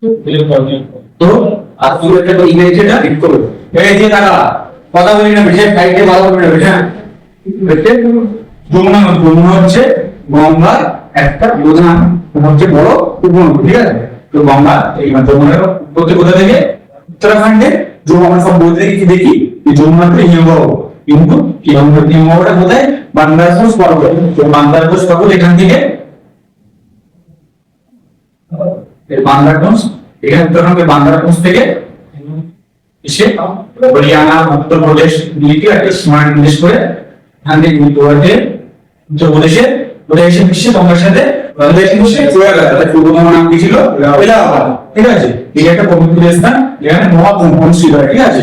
তো আর পুরো একটা ইংরেজিটা লিখ করো। এই যে দাদা কথা বলি না, বেশি সাইডে ভালো করে না, হ্যাঁ দেখতে যমুনা নদী। যমুনা হচ্ছে গঙ্গার একটা প্রধান হচ্ছে বড় উপনদী, ঠিক আছে? তো গঙ্গা এই যমুনার উৎপত্তি কোথা থেকে? উত্তরাখণ্ডে। আমরা সব বলতে দেখি যমুনাতে হিমবাহ, কিন্তু হিমবাহটা কোথায়? বান্দারবোস পর্বত। তো বান্দারবোস পর্বত এখান থেকে বান্দারবোস, এখানে উত্তরাখণ্ডের বান্দারবোস থেকে এসে হরিয়ানা, উত্তরপ্রদেশ দিকে একটা সীমা নির্দেশ করে এখান থেকে উত্তরপ্রদেশে এসে বিশ্বে গঙ্গার সাথে নাম কি ছিল? এলাহাবাদ, ঠিক আছে? এই একটা পবিত্র স্থান যেখানে মহাকুম্ভ অনুষ্ঠিত হয়, ঠিক আছে?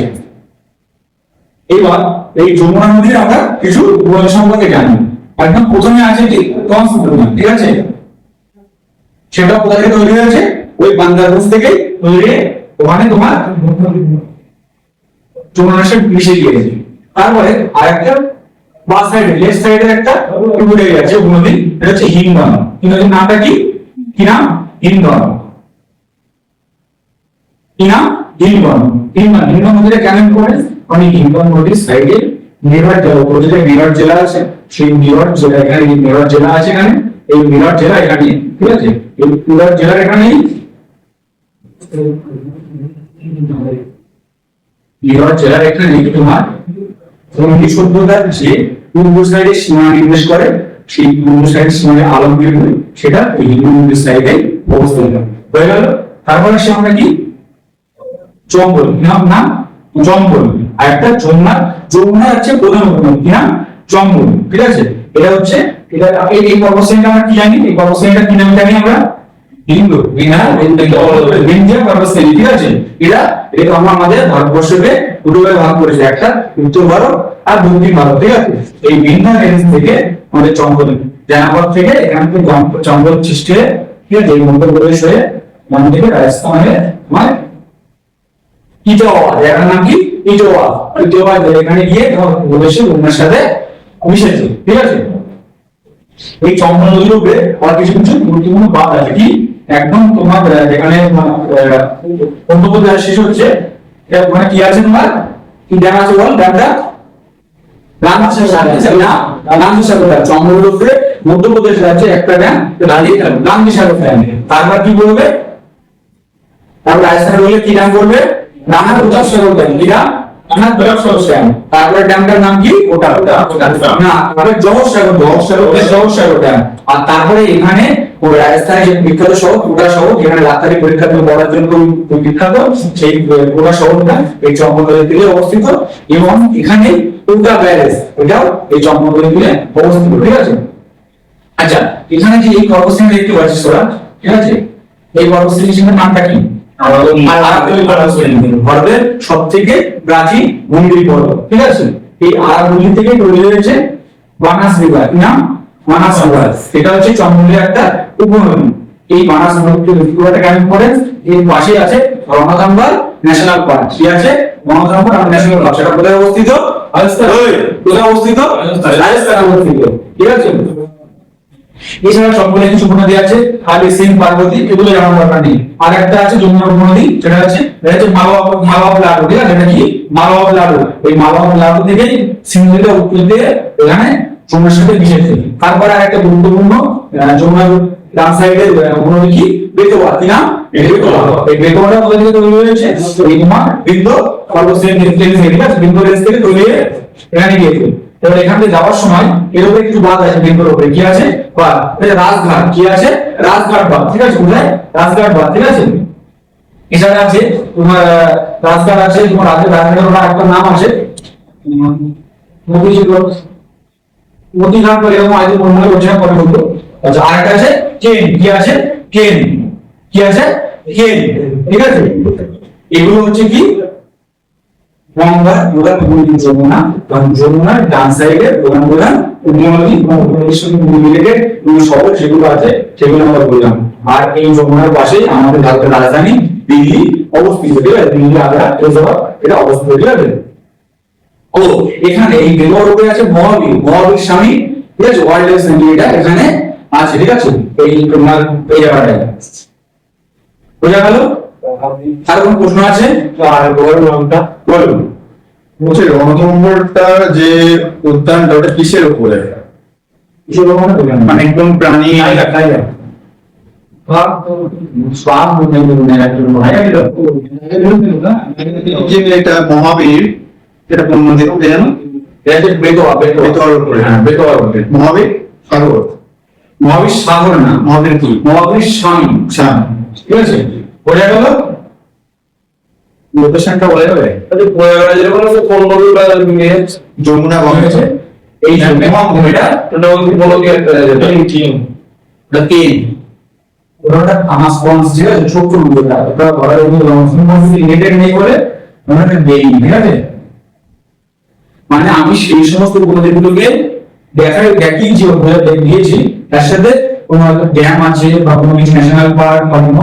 এবার এই যমুনা নদীর আমরা কিছু উপনদী সম্পর্কে জানি। একদম প্রথমে আছে কি কংসযমুনা, ঠিক আছে? সেটা কোথা থেকে তৈরি হয়েছে? ওই বান্দারবোস থেকে তৈরি, ওখানে তোমার যমুনার সাথে মিশে গিয়েছে। তারপরে আরেকটা বাস সাইডে, লেফট সাইডে একটা উঠে গেছে উপনদী, এটা হচ্ছে হিন্দন। নদীর নামটা কি? কি নাম? হিন্দন। কি নাম? হিন্দন। হিন্দন নদীটা কেন ইম্পর্টেন্ট? অনেক হিন্দন নদীর সাইডে মেরঠ জেলা, উপজেলায় মেরঠ জেলা আছে। সেই মেরঠ জেলা, এখানে মেরঠ জেলা আছে, এখানে এই মেরঠ জেলা এখানে, ঠিক আছে? এই মেরঠ জেলার এখানেই মেরঠ জেলার এখানে তোমার হিন্দু সভ্যতার যে পূর্ব সাইডে সীমা নির্দেশ করে, সেই পূর্ব সাইড সীমানে আলমগীর, সেটা এই হিন্দু মন্দির সাইডে অবস্থিত হয়ে গেল। তারপরে সে আমরা কি জঙ্গল, নাম জঙ্গল। আর একটা যমুনা, যমুনা হচ্ছে প্রধান উপনদী, কি নাম? জঙ্গল, ঠিক আছে? এটা হচ্ছে এটা এই পর্বতশ্রেণীটা আমরা কি জানি? এই পর্বতশ্রেণীটা কি নামে জানি আমরা? হিন্দু বিন্ধ্য পর্বতশ্রেণী, ঠিক আছে? এটা আমরা আমাদের ভারতবর্ষকে দুটো ভাগে ভাগ করেছি, একটা উত্তর ভারত আর দক্ষিণ ভারত, ঠিক আছে? এই বিন্ধ্য রেঞ্জ থেকে আমাদের জঙ্গল, জানাপথ থেকে এখান থেকে জঙ্গল সৃষ্টি হয়ে, ঠিক আছে? এই মধ্যপ্রদেশ হয়ে মন থেকে রাজস্থান হয়ে তোমার ইটোয়া, এর নাম কি? ইটোয়া। এখানে গিয়ে তোমার প্রদেশে উন্নয়নের সাথে মিশেছে, ঠিক আছে? এই চম্পা নদীর উপরে আর কিছু কিছু গুরুত্বপূর্ণ বাঁধ আছে। কি? একদম তোমার যেখানে অন্ধ্রপ্রদেশ শেষ হচ্ছে, মানে কি আছে তোমার? কি ড্যাম আছে বল? ড্যামটা চম্পা উপরে মধ্যপ্রদেশ রাজ্যে একটা ড্যাম, গান্ধী সাগর ড্যাম। তারপর কি বলবে? তারপর রাজস্থান বললে কি ড্যাম করবে? রানা প্রতাপ সাগর ড্যাম। কি ড্যাম? রানা প্রতাপ সাগর ড্যাম। তারপরে ড্যামটার নাম কি? ওটা না, তারপরে জওহর সাগর ড্যাম। আর তারপরে এখানে রাজস্থানের যে বিখ্যাত শহর কোটা শহর, যেখানে লাতারি পরীক্ষা পড়ার জন্য বিখ্যাত, সেই কোটা শহরটা এই চম্পা নদীর তীরে অবস্থিত। এবং এখানে কোটা ব্যারেজ, এটাও এই চম্পা নদীর তীরে অবস্থিত, ঠিক আছে? আচ্ছা, এখানে যে এই পর্বতশ্রেণী দেখতে পাচ্ছিস তোরা, ঠিক আছে? এই পর্বতশ্রেণীর নামটা কি? ভারতের সব থেকে প্রাচীন মন্দির পর্বত, ঠিক আছে? এই আরাবল্লী থেকে তৈরি হয়েছে বানাস রিভার। কি নাম? বানাস রিভার। এটা হচ্ছে চম্পলের একটা উপনদী। এই বানাস রিভারটা কেমন করে? এর পাশে আছে রণথাম্বার ন্যাশনাল পার্ক। কি আছে? রণথাম্বার ন্যাশনাল পার্ক। সেটা কোথায় অবস্থিত? কোথায় অবস্থিত? রাজস্থানে অবস্থিত, ঠিক আছে? এছাড়া সবগুলো কিছু উপনদী আছে, খালি সিং, পার্বতী, এগুলো জানার দরকার নেই। আর একটা আছে যমুনা উপনদী, সেটা হচ্ছে মালওয়া লাডু, ঠিক আছে? এটা কি? মালওয়া লাডু। এই মালওয়া লাডু থেকে সিন্ধুতে উত্তর দিয়ে এখানে যমুনার সাথে মিশেছে। তারপরে আর একটা গুরুত্বপূর্ণ যমুনার ডান সাইডের উপনদী কি? বেতোয়া। কি নাম? বেতোয়া। এই বেতোয়াটা কোথা থেকে তৈরি হয়েছে? এই তোমার বিন্ধ্য পর্বতশ্রেণী, ঠিক আছে? বিন্ধ্য রেঞ্জ থেকে তৈরি হয়ে এখানে গিয়েছে। এবার এখান থেকে যাওয়ার সময় এর উপরে কিছু বাঁধ আছে, বিন্দুর উপরে কি আছে? বাঁধ। রাজঘাট। কি আছে? রাজঘাট বাঁধ, ঠিক আছে? কোথায়? রাজঘাট বাঁধ, ঠিক আছে? এছাড়া আছে তোমার রাজঘাট আছে, তোমার রাজঘাটের একটা নাম আছে মতিঘাট, এরকম আগে মনে করছে না, পরে বলবো। আচ্ছা, আরেকটা আছে কেন। কি আছে? কেন। কি আছে? কেন, ঠিক আছে? এগুলো হচ্ছে কি? গঙ্গার প্রধান উপনদী যমুনা, যমুনার ডান সাইডে প্রধান উপনদী রিলেটেড শহর যেগুলো আছে সেগুলো আমরা বললাম। আর এই যমুনার পাশে আমাদের ভারতের রাজধানী দিল্লি অবস্থিত, ঠিক আছে? দিল্লি, আগ্রা, এটা অবস্থিত, ঠিক আছে? ও এখানে এই বেতোয়া রোডে আছে মহাবীর, মহাবীর স্বামী, ঠিক আছে? ওয়াইল্ড লাইফ সেঞ্চুরি এটা এখানে আছে, ঠিক আছে? এই তোমার এই জায়গাটায় বোঝা গেল? আর কোন প্রশ্ন আছে? আর নামটা বলুন। বলছে রণথম্বরটা যে উদ্যানটা ওটা কিসের উপরে? মানে একদম প্রাণী যে এটা মহাবীর, এটা কোন নদীর উপরে জানো? বেতোয়ার উপরে। হ্যাঁ, বেতোয়ার উপরে। মহাবীর সাগর। মহাবীর সাগর না, মহাবীর কি? মহাবীর স্বামী। স্বামী। ঠিক আছে, বোঝা গেল? লোকেশনটা বলা যাবে? যমুনা গঙ্গা। এই ভূমিটা ওটা আমার স্পন্স যে ছোট নদীটা, ওটা ধরা রিলেটেড নেই বলে ওখানে দেই, ঠিক আছে? মানে আমি সেই সমস্ত উপনদীগুলোকে দেখি যে ওগুলো দিয়েছি, তার সাথে কোনো হয়তো ড্যাম আছে বা কোনো ন্যাশনাল পার্ক বা কোনো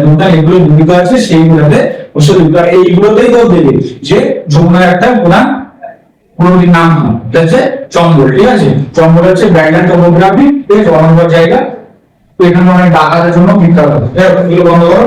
নদী এগুলো ভূমিত আছে, সেইগুলোতে ওসব এইগুলোতেই তো দেবে যে যমুনার একটা প্রধান নদীর নাম কি, ঠিক আছে? চম্বল। ঠিক আছে, চম্বল হচ্ছে ব্যাকল্যান্ড টোপোগ্রাফি, ঠিক আছে, অনন্য জায়গা। তো এখানে অনেক ডাকাতের জন্য বিখ্যাত। এগুলো বন্ধ করো।